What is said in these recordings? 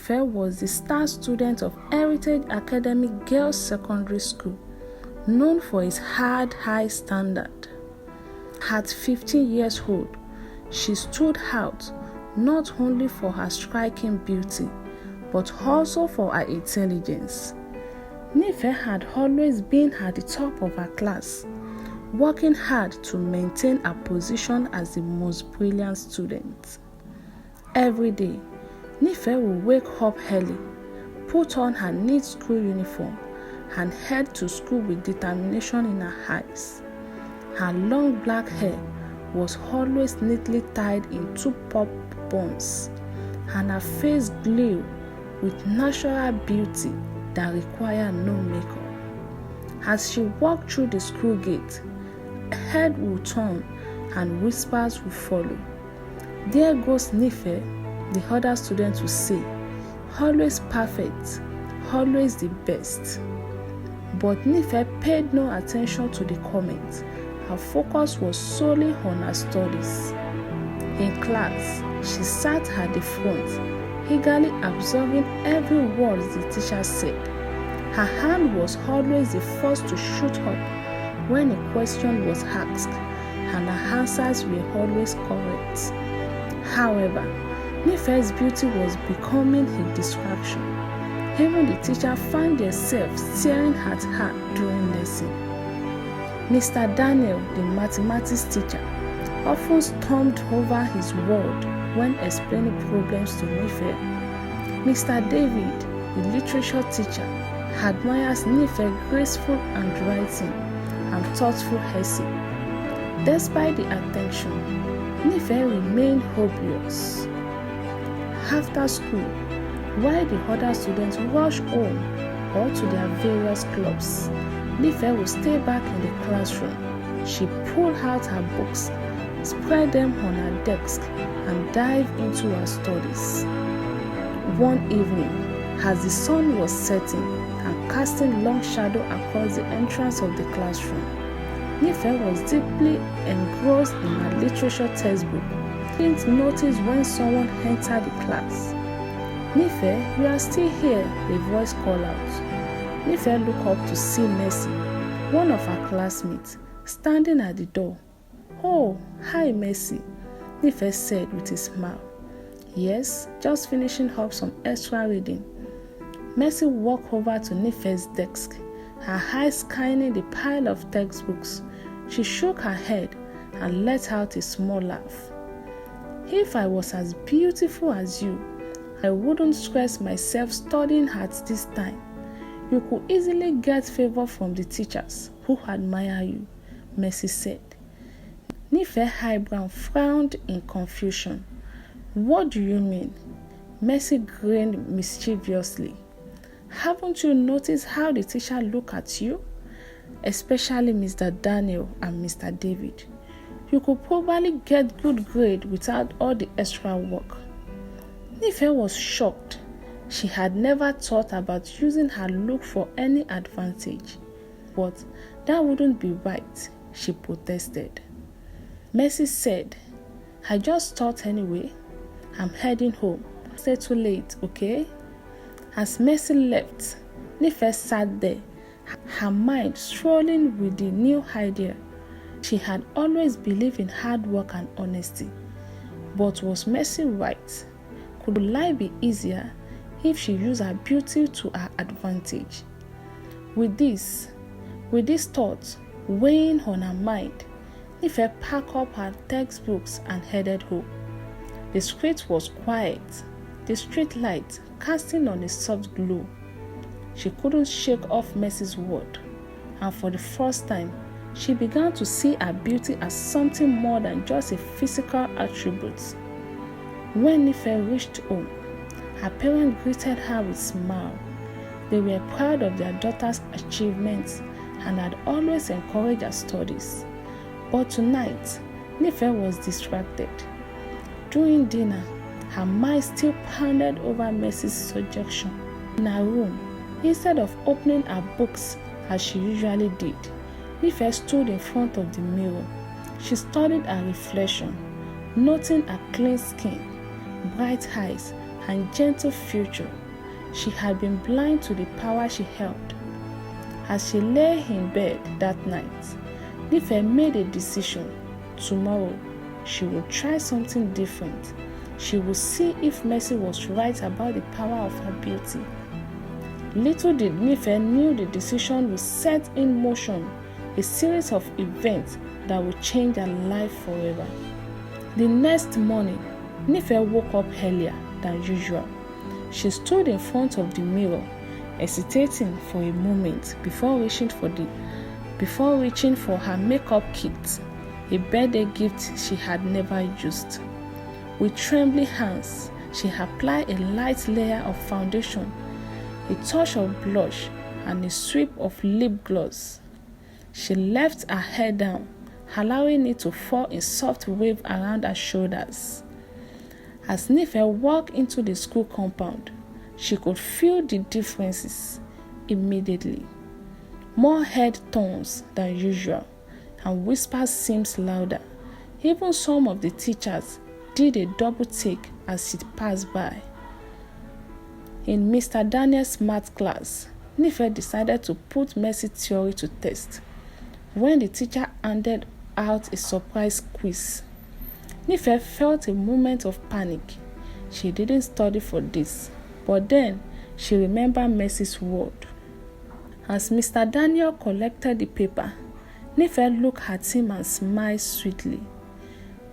Nife was the star student of Heritage Academic Girls Secondary School, known for its high standard. At 15 years old, she stood out not only for her striking beauty, but also for her intelligence. Nife had always been at the top of her class, working hard to maintain her position as the most brilliant student. Every day, Nife would wake up early, put on her neat school uniform, and head to school with determination in her eyes. Her long black hair was always neatly tied in two pop buns, and her face glowed with natural beauty that required no makeup. As she walked through the school gate, head would turn and whispers would follow. "There goes Nife," the other students would say, "always perfect, always the best." But Nife paid no attention to the comments. Her focus was solely on her studies. In class, she sat at the front, eagerly absorbing every word the teacher said. Her hand was always the first to shoot up when a question was asked, and her answers were always correct. However, Nife's beauty was becoming a distraction. Even the teacher found themselves staring at her during lesson. Mr. Daniel, the mathematics teacher, often stormed over his word when explaining problems to Nife. Mr. David, the literature teacher, admires Nife's graceful handwriting and thoughtful essay. Despite the attention, Nife remained hopeless. After school, while the other students rushed home or to their various clubs, Nife would stay back in the classroom. She pulled out her books, spread them on her desk, and dived into her studies. One evening, as the sun was setting and casting long shadow across the entrance of the classroom, Nife was deeply engrossed in her literature textbook. She didn't notice when someone entered the class. "Nife, you are still here," a voice called out. Nife looked up to see Mercy, one of her classmates, standing at the door. "Oh, hi Mercy," Nife said with a smile. "Yes, just finishing up some extra reading." Mercy walked over to Nife's desk, her eyes scanning the pile of textbooks. She shook her head and let out a small laugh. "If I was as beautiful as you, I wouldn't stress myself studying at this time. You could easily get favor from the teachers who admire you," Mercy said. Nife's eyebrow frowned in confusion. "What do you mean?" Mercy grinned mischievously. "Haven't you noticed how the teacher look at you? Especially Mr. Daniel and Mr. David. You could probably get good grade without all the extra work." Nife was shocked. She had never thought about using her look for any advantage. But that wouldn't be right, she protested. Mercy said, "I just thought anyway. I'm heading home. Stay too late, okay?" As Mercy left, Nife sat there, her mind swirling with the new idea. She had always believed in hard work and honesty. But was Mercy right? Could life be easier if she used her beauty to her advantage? With this thought weighing on her mind, Nife packed up her textbooks and headed home. The street was quiet, the street light casting on a soft glow. She couldn't shake off Mercy's word, and for the first time, she began to see her beauty as something more than just a physical attribute. When Nife reached home, her parents greeted her with a smile. They were proud of their daughter's achievements and had always encouraged her studies. But tonight, Nife was distracted. During dinner, her mind still pounded over Mercy's suggestion. In her room, instead of opening her books as she usually did, Nife stood in front of the mirror. She studied her reflection, noting her clean skin, bright eyes, and gentle future. She had been blind to the power she held. As she lay in bed that night, Nife made a decision. Tomorrow, she would try something different. She would see if Mercy was right about the power of her beauty. Little did Nife knew the decision would set in motion a series of events that would change her life forever. The next morning, Nife woke up earlier than usual. She stood in front of the mirror, hesitating for a moment before reaching for her makeup kit, a birthday gift she had never used. With trembling hands, she applied a light layer of foundation, a touch of blush, and a sweep of lip gloss. She left her hair down, allowing it to fall in soft wave around her shoulders. As Nife walked into the school compound, she could feel the differences immediately. More head tones than usual, and whispers seemed louder. Even some of the teachers did a double take as she passed by. In Mr. Daniel's math class, Nife decided to put Mercy theory to test when the teacher handed out a surprise quiz. Nife felt a moment of panic. She didn't study for this, but then she remembered Mercy's word. As Mr. Daniel collected the paper, Nife looked at him and smiled sweetly.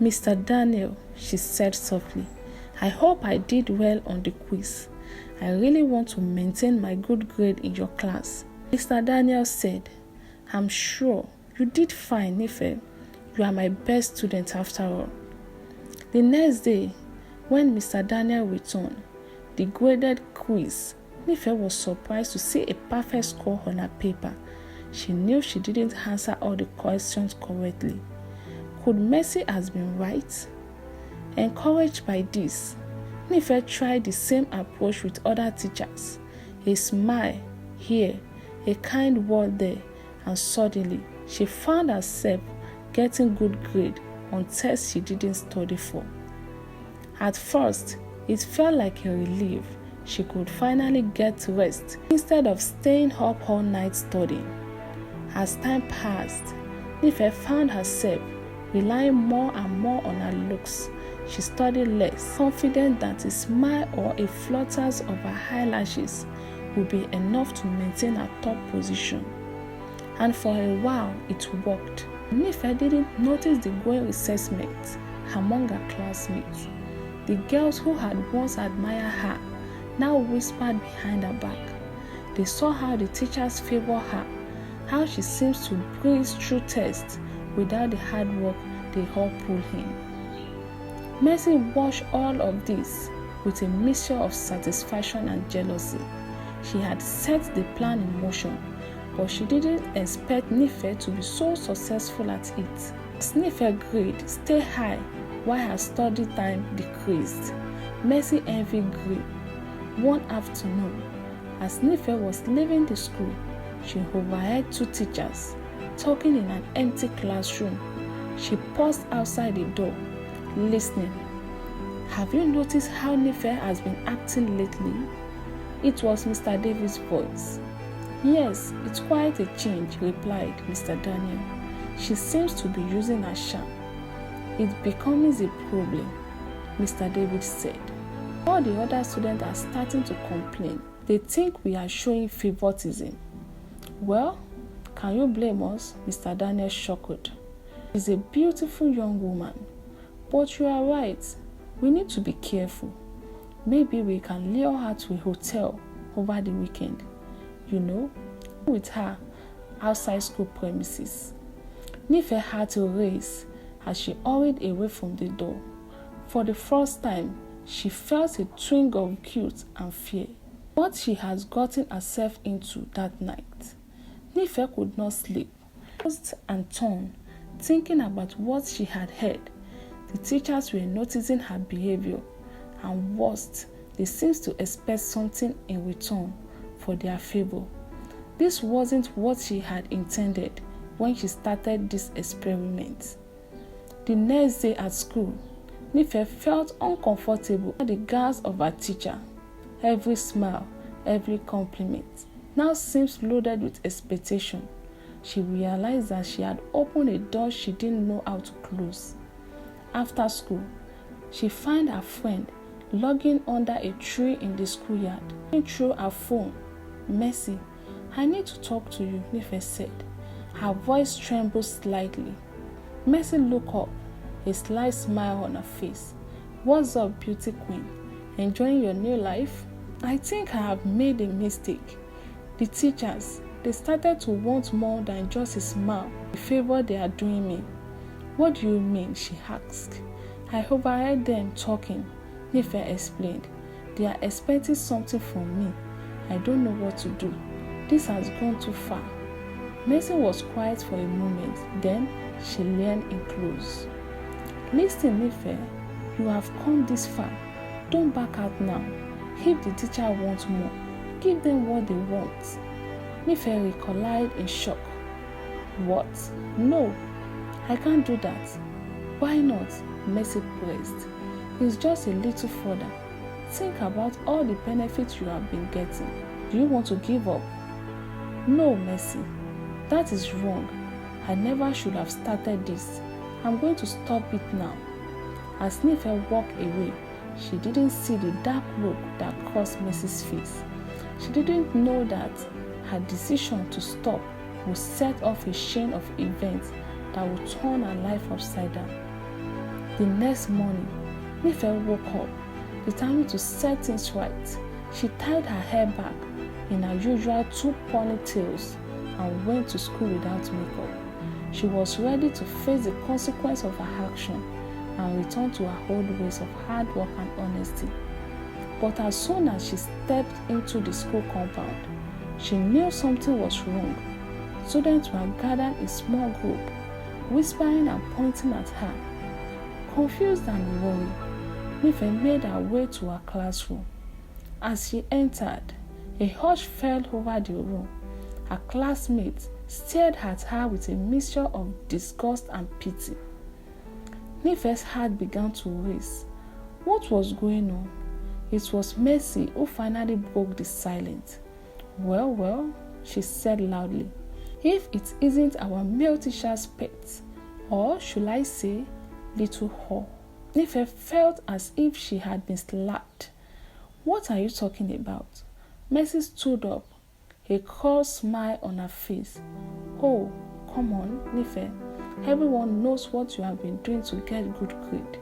"Mr. Daniel," she said softly, "I hope I did well on the quiz. I really want to maintain my good grade in your class." Mr. Daniel said, "I'm sure you did fine, Nife. You are my best student after all." The next day, when Mr. Daniel returned the graded quiz, Nife was surprised to see a perfect score on her paper. She knew she didn't answer all the questions correctly. Could Mercy have been right? Encouraged by this, Nife tried the same approach with other teachers. A smile here, a kind word there, and suddenly she found herself getting good grade on tests she didn't study for. At first, it felt like a relief. She could finally get rest instead of staying up all night studying. As time passed, Nife found herself relying more and more on her looks. She studied less, confident that a smile or a flutters of her eyelashes would be enough to maintain her top position. And for a while, it worked. Nife didn't notice the growing resentment among her classmates. The girls who had once admired her now whispered behind her back. They saw how the teachers favored her, how she seems to breeze through tests without the hard work they all put in. Mercy watched all of this with a mixture of satisfaction and jealousy. She had set the plan in motion, but she didn't expect Nife to be so successful at it. As Nife's grade stayed high while her study time decreased, Mercy envy grew. One afternoon, as Nife was leaving the school, she overheard two teachers talking in an empty classroom. She paused outside the door, listening. "Have you noticed how Nife has been acting lately?" It was Mr. David's voice. "Yes, it's quite a change," replied Mr. Daniel. "She seems to be using her charm." "It becomes a problem," Mr. David said. "All the other students are starting to complain. They think we are showing favoritism." "Well, can you blame us?" Mr. Daniel chuckled. "She's a beautiful young woman. But you are right. We need to be careful. Maybe we can lure her to a hotel over the weekend. You know, with her outside school premises." Nife had to race as she hurried away from the door. For the first time, she felt a twinge of guilt and fear. What she had gotten herself into that night. Nife could not sleep. Tossed and turned, thinking about what she had heard. The teachers were noticing her behavior, and worst, they seemed to expect something in return for their favor. This wasn't what she had intended when she started this experiment. The next day at school, Nife felt uncomfortable at the gaze of her teacher. Every smile, every compliment now seems loaded with expectation. She realized that she had opened a door she didn't know how to close. After school, she found her friend logging under a tree in the schoolyard. Through her phone, "Mercy, I need to talk to you," Nife said. Her voice trembled slightly. Mercy looked up, a slight smile on her face. "What's up, beauty queen? Enjoying your new life?" "I think I have made a mistake. The teachers, they started to want more than just a smile, the favor they are doing me." "What do you mean?" she asked. "I overheard them talking," Nife explained. "They are expecting something from me. I don't know what to do. This has gone too far." Mercy was quiet for a moment, then she leaned in close. "Listen, Nife, you have come this far. Don't back out now. If the teacher wants more, give them what they want." Nife recoiled in shock. "What? No, I can't do that." "Why not?" Mercy pressed. "It's just a little further. Think about all the benefits you have been getting. Do you want to give up?" "No, Mercy, that is wrong. I never should have started this. I'm going to stop it now." As Nife walked away, she didn't see the dark look that crossed Mercy's face. She didn't know that her decision to stop would set off a chain of events that would turn her life upside down. The next morning, Nife woke up, determined to set things right. She tied her hair back in her usual 2 ponytails and went to school without makeup. She was ready to face the consequence of her action and return to her old ways of hard work and honesty. But as soon as she stepped into the school compound, she knew something was wrong. Students were gathered in small group, whispering and pointing at her. Confused and worried, Nife made her way to her classroom. As she entered, a hush fell over the room. Her classmates stared at her with a mixture of disgust and pity. Nife's heart began to race. What was going on? It was Mercy who finally broke the silence. Well, she said loudly. "If it isn't our male teacher's pet, or should I say, little whore." Nife felt as if she had been slapped. "What are you talking about?" Mercy stood up, a cold smile on her face. "Oh, come on, Nife. Everyone knows what you have been doing to get good grade.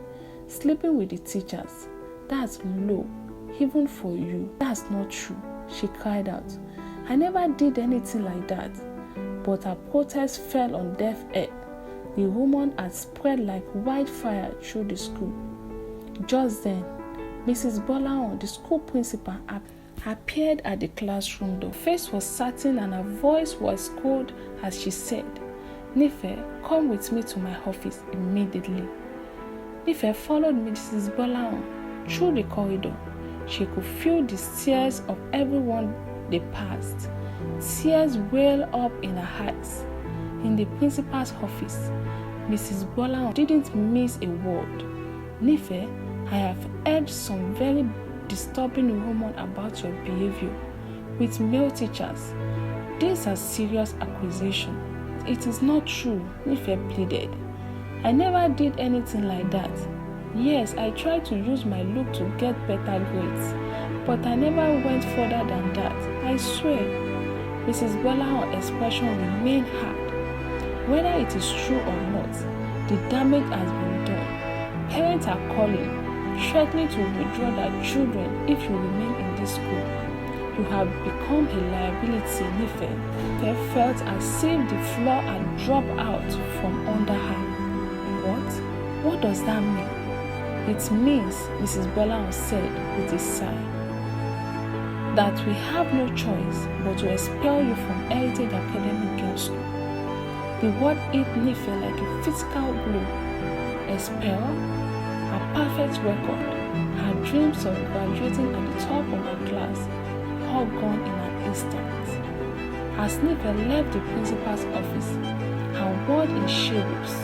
Sleeping with the teachers. That's low, even for you." "That's not true," she cried out. "I never did anything like that." But her protest fell on deaf ears. The rumor had spread like wildfire through the school. Just then, Mrs. Bolaon, the school principal, appeared at the classroom door. Her face was certain and her voice was cold as she said, "Nife, come with me to my office immediately." Nife followed Mrs. Bolaon through the corridor. She could feel the tears of everyone they passed. Tears welled up in her eyes. In the principal's office, Mrs. Bolaon didn't miss a word. "Nife, I have heard some very disturbing rumors about your behavior with male teachers. These are serious accusations." "It is not true," Nife pleaded. "I never did anything like that. Yes, I tried to use my look to get better grades, but I never went further than that. I swear." Mrs. Bolaon's expression remained hard. Whether it is true or not, the damage has been done. Parents are calling, threatening to withdraw their children if you remain in this school. You have become a liability, Nife. Nife felt as if the floor had dropped out from under her. What does that mean?" "It means," Mrs. Bolaon said with a sigh, "that we have no choice but to expel you from Heritage Academic Girls' School." The word hit Nife like a physical blow. Expel? Her perfect record, her dreams of graduating at the top of her class, all gone in an instant. As Nife left the principal's office, her world in shambles,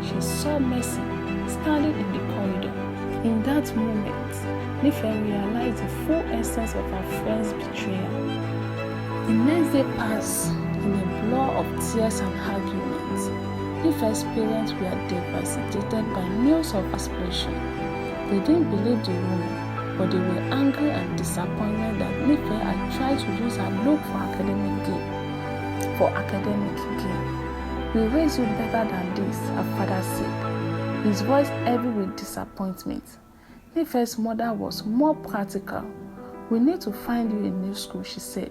she saw Mercy standing in the corridor, In that moment, Nife realized the full essence of her friend's betrayal. The next day passed in a blur of tears and arguments. Nife's parents were devastated by news of expulsion. They didn't believe the rumor, but they were angry and disappointed that Nife had tried to use her look for academic gain. "We raised you better than this," her father said, his voice heavy with disappointment. Nife's mother was more practical. "We need to find you a new school," she said.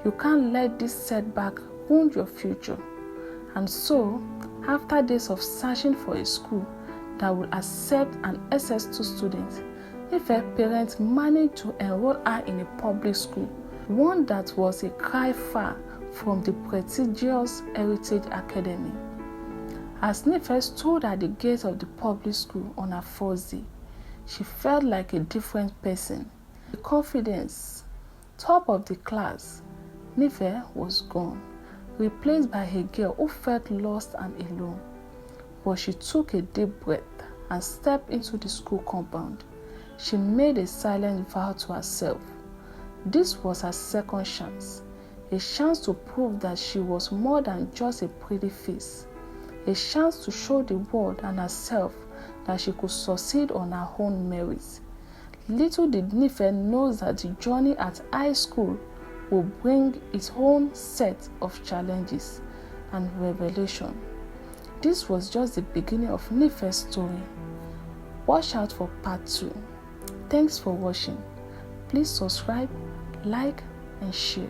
"You can't let this setback ruin your future." And so, after days of searching for a school that would accept an SS2 student, Nife's parents managed to enroll her in a public school, one that was a cry far from the prestigious Heritage Academy. As Nife stood at the gate of the public school on her first day, she felt like a different person. The confidence, top of the class, Nife was gone, replaced by a girl who felt lost and alone. But she took a deep breath and stepped into the school compound. She made a silent vow to herself. This was her second chance, a chance to prove that she was more than just a pretty face, a chance to show the world and herself that she could succeed on her own merits. Little did Nife know that the journey at high school would bring its own set of challenges and revelation. This was just the beginning of Nife's story. Watch out for part 2. Thanks for watching. Please subscribe, like, and share.